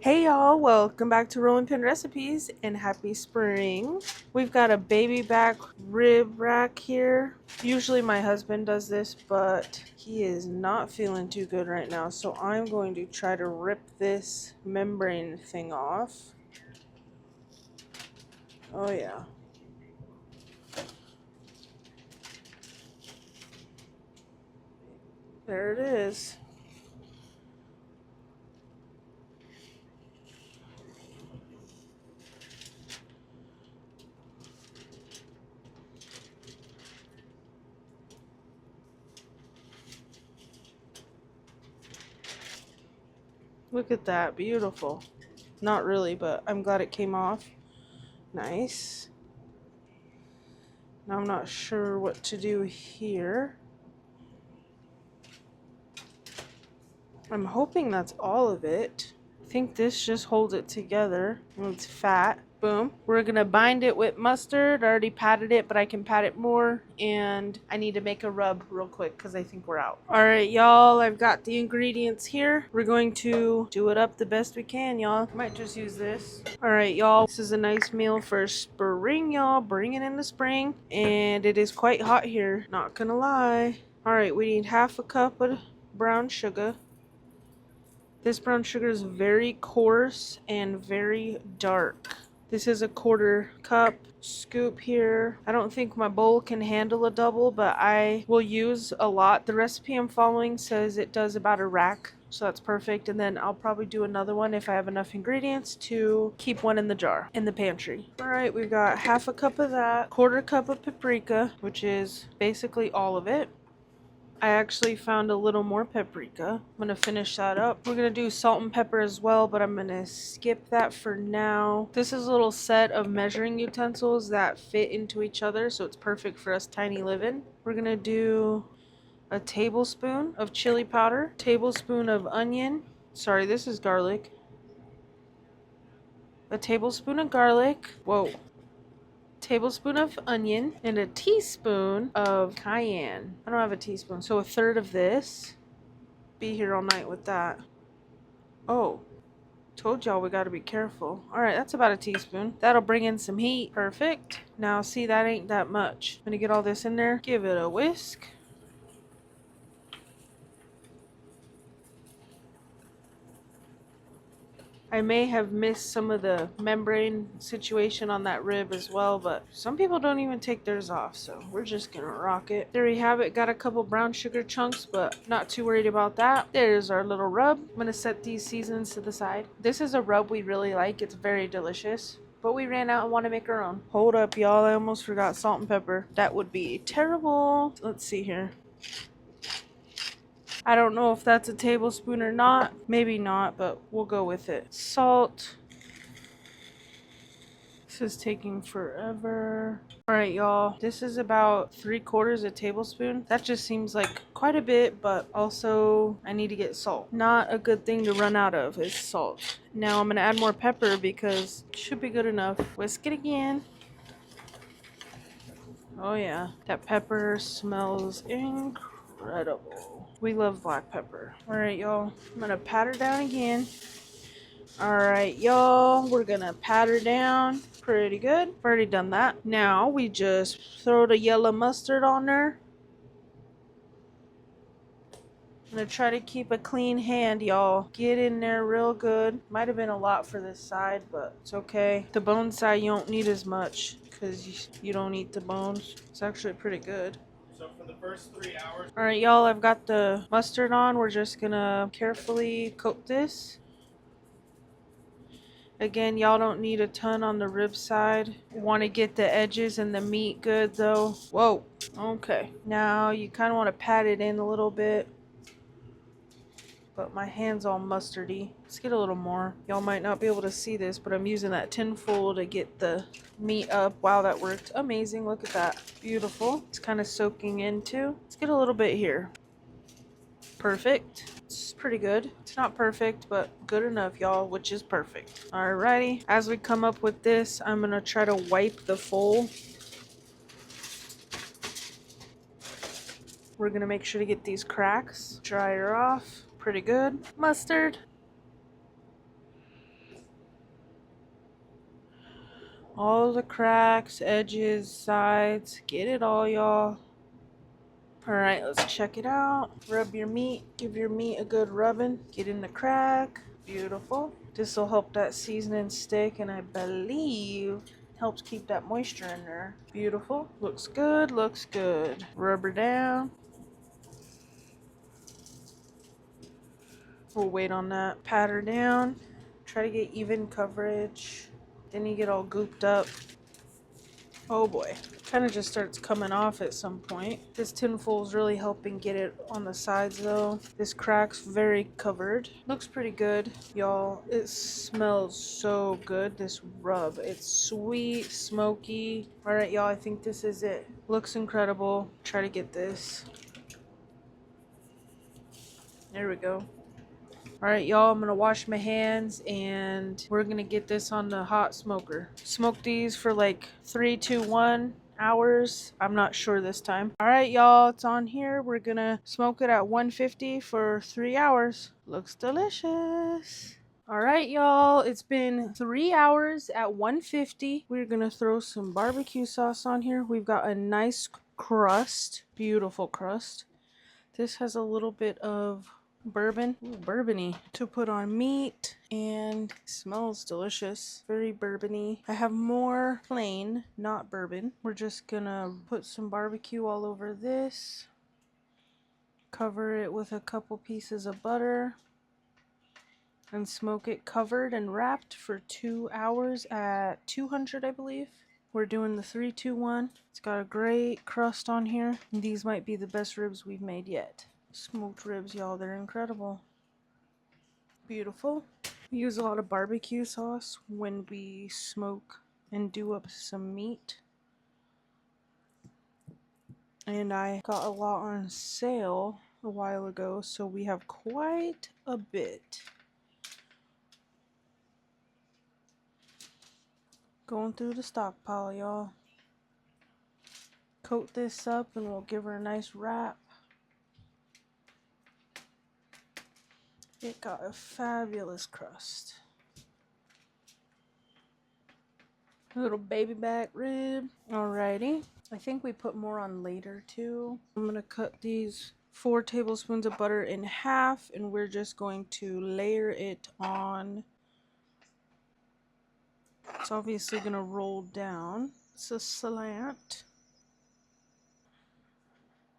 Hey y'all, welcome back to Rolling Pin Recipes and happy spring. We've got a baby back rib rack here. Usually my husband does this, but he is not feeling too good right now. So I'm going to try to rip this membrane thing off. Oh yeah. There it is. Look at that, beautiful. Not really, but I'm glad it came off. Nice. Now I'm not sure what to do here. I'm hoping that's all of it. I think this just holds it together. It's fat. Boom. We're gonna bind it with mustard. I already patted it, but I can pat it more. And I need to make a rub real quick because I think we're out. Alright, y'all. I've got the ingredients here. We're going to do it up the best we can, y'all. Might just use this. Alright, y'all. This is a nice meal for spring, y'all. Bring it in the spring. And it is quite hot here. Not gonna lie. Alright, we need half a cup of brown sugar. This brown sugar is very coarse and very dark. This is a 1/4 cup scoop here. I don't think my bowl can handle a double, but I will use a lot. The recipe I'm following says it does about a rack, so that's perfect. And then I'll probably do another one if I have enough ingredients to keep one in the jar in the pantry. All right, we've got half a cup of that, 1/4 cup of paprika, which is basically all of it. I actually found a little more paprika. I'm gonna finish that up. We're gonna do salt and pepper as well, but I'm gonna skip that for now. This is a little set of measuring utensils that fit into each other, so it's perfect for us tiny living. We're gonna do a tablespoon of chili powder, tablespoon of onion. Sorry, this is garlic. A tablespoon of garlic. Whoa. Tablespoon of onion and a teaspoon of cayenne. I don't have a teaspoon, so 1/3 of this. Be here all night with that. Oh, told y'all we gotta be careful. All right, that's about a teaspoon. That'll bring in some heat. Perfect. Now see, that ain't that much. I'm gonna get all this in there, give it a whisk. I may have missed some of the membrane situation on that rib as well, but some people don't even take theirs off, so we're just gonna rock it. There we have it. Got a couple brown sugar chunks, but not too worried about that. There's our little rub. I'm gonna set these seasonings to the side. This is a rub we really like. It's very delicious. But we ran out and want to make our own. Hold up, y'all. I almost forgot salt and pepper. That would be terrible. Let's see here. I don't know if that's a tablespoon or not. Maybe not, but we'll go with it. Salt. This is taking forever. Alright, y'all. This is about 3/4 a tablespoon. That just seems like quite a bit, but also I need to get salt. Not a good thing to run out of is salt. Now I'm going to add more pepper because it should be good enough. Whisk it again. Oh yeah, that pepper smells incredible. We love black pepper. Alright, y'all. I'm going to pat her down again. Alright, y'all. We're going to pat her down. Pretty good. I've already done that. Now we just throw the yellow mustard on there. I'm going to try to keep a clean hand, y'all. Get in there real good. Might have been a lot for this side, but it's okay. The bone side you don't need as much because you don't eat the bones. It's actually pretty good. So for the first 3 hours. Alright, y'all, I've got the mustard on. We're just going to carefully coat this. Again, y'all don't need a ton on the rib side. Want to get the edges and the meat good though. Whoa. Okay. Now you kind of want to pat it in a little bit. But my hand's all mustardy. Let's get a little more. Y'all might not be able to see this, but I'm using that tin foil to get the meat up. Wow, that worked amazing. Look at that. Beautiful. It's kind of soaking in too. Let's get a little bit here. Perfect. It's pretty good. It's not perfect, but good enough, y'all, which is perfect. Alrighty. As we come up with this, I'm going to try to wipe the foil. We're going to make sure to get these cracks. Dry her off. Pretty good. Mustard. All the cracks, edges, sides. Get it all, y'all. Alright, let's check it out. Rub your meat. Give your meat a good rubbing. Get in the crack. Beautiful. This will help that seasoning stick, and I believe helps keep that moisture in there. Beautiful. Looks good, looks good. Rub her down. We'll wait on that. Pat her down. Try to get even coverage. Then you get all gooped up. Oh boy. Kind of just starts coming off at some point. This tinfoil is really helping get it on the sides though. This crack's very covered. Looks pretty good, y'all. It smells so good, this rub. It's sweet, smoky. Alright, y'all, I think this is it. Looks incredible. Try to get this. There we go. Alright, y'all, I'm gonna wash my hands and we're gonna get this on the hot smoker. Smoke these for like 3, 2, 1 hours. I'm not sure this time. Alright, y'all, it's on here. We're gonna smoke it at 150 for 3 hours. Looks delicious. Alright, y'all, it's been 3 hours at 150. We're gonna throw some barbecue sauce on here. We've got a nice crust, beautiful crust. This has a little bit of bourbon, bourbony, to put on meat, and smells delicious. Very bourbony. I have more plain, not bourbon. We're just gonna put some barbecue all over this. Cover it with a couple pieces of butter and smoke it covered and wrapped for 2 hours at 200, I believe. We're doing the 3, 2, 1. It's got a great crust on here. These might be the best ribs we've made yet. Smoked ribs, y'all, they're incredible. Beautiful. We use a lot of barbecue sauce when we smoke and do up some meat. And I got a lot on sale a while ago, so we have quite a bit. Going through the stockpile, y'all. Coat this up and we'll give her a nice wrap. It got a fabulous crust. A little baby back rib. Alrighty. I think we put more on later too. I'm gonna cut these 4 tablespoons of butter in half and we're just going to layer it on. It's obviously gonna roll down. It's a slant.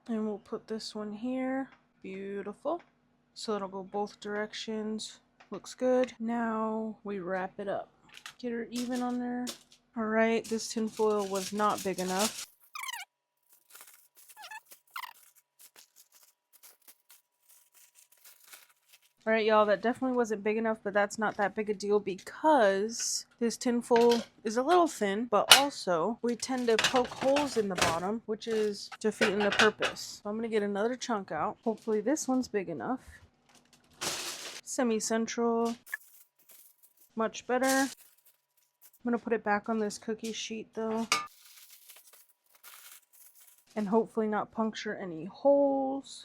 And we'll put this one here. Beautiful. So it'll go both directions. Looks good. Now we wrap it up. Get her even on there. Alright, this tinfoil was not big enough. Alright, y'all, that definitely wasn't big enough, but that's not that big a deal because this tinfoil is a little thin, but also we tend to poke holes in the bottom, which is defeating the purpose. So I'm going to get another chunk out. Hopefully this one's big enough. Semi-central. Much better. I'm going to put it back on this cookie sheet though. And hopefully not puncture any holes.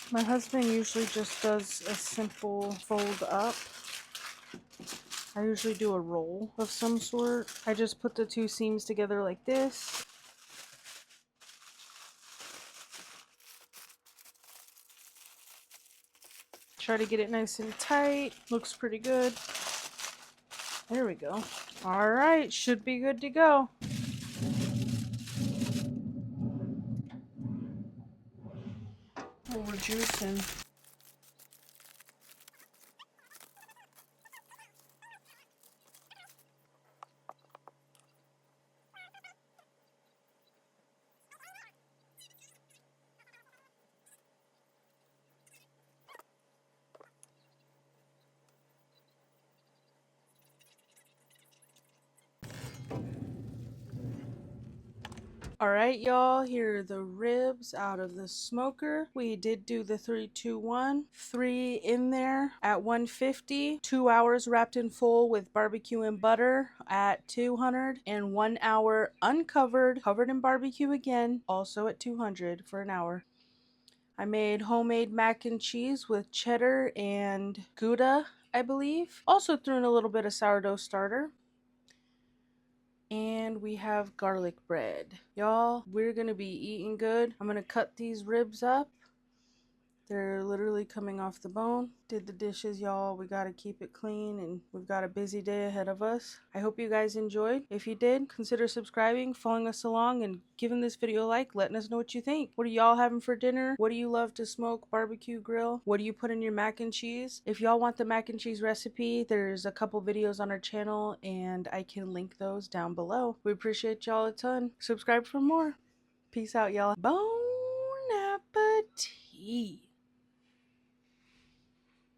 My husband usually just does a simple fold up. I usually do a roll of some sort. I just put the 2 seams together like this. Try to get it nice and tight. Looks pretty good. There we go. Alright, should be good to go. Oh, we're juicing. Alright, y'all, here are the ribs out of the smoker. We did do the 3, 2, 1. 3 in there at 150. 2 hours wrapped in full with barbecue and butter at 200. And 1 hour uncovered, covered in barbecue again, also at 200 for an hour. I made homemade mac and cheese with cheddar and Gouda, I believe. Also threw in a little bit of sourdough starter. And we have garlic bread. Y'all, we're gonna be eating good. I'm gonna cut these ribs up. They're literally coming off the bone. Did the dishes, y'all. We gotta keep it clean and we've got a busy day ahead of us. I hope you guys enjoyed. If you did, consider subscribing, following us along, and giving this video a like. Letting us know what you think. What are y'all having for dinner? What do you love to smoke, barbecue, grill? What do you put in your mac and cheese? If y'all want the mac and cheese recipe, there's a couple videos on our channel and I can link those down below. We appreciate y'all a ton. Subscribe for more. Peace out, y'all. Bon appetit.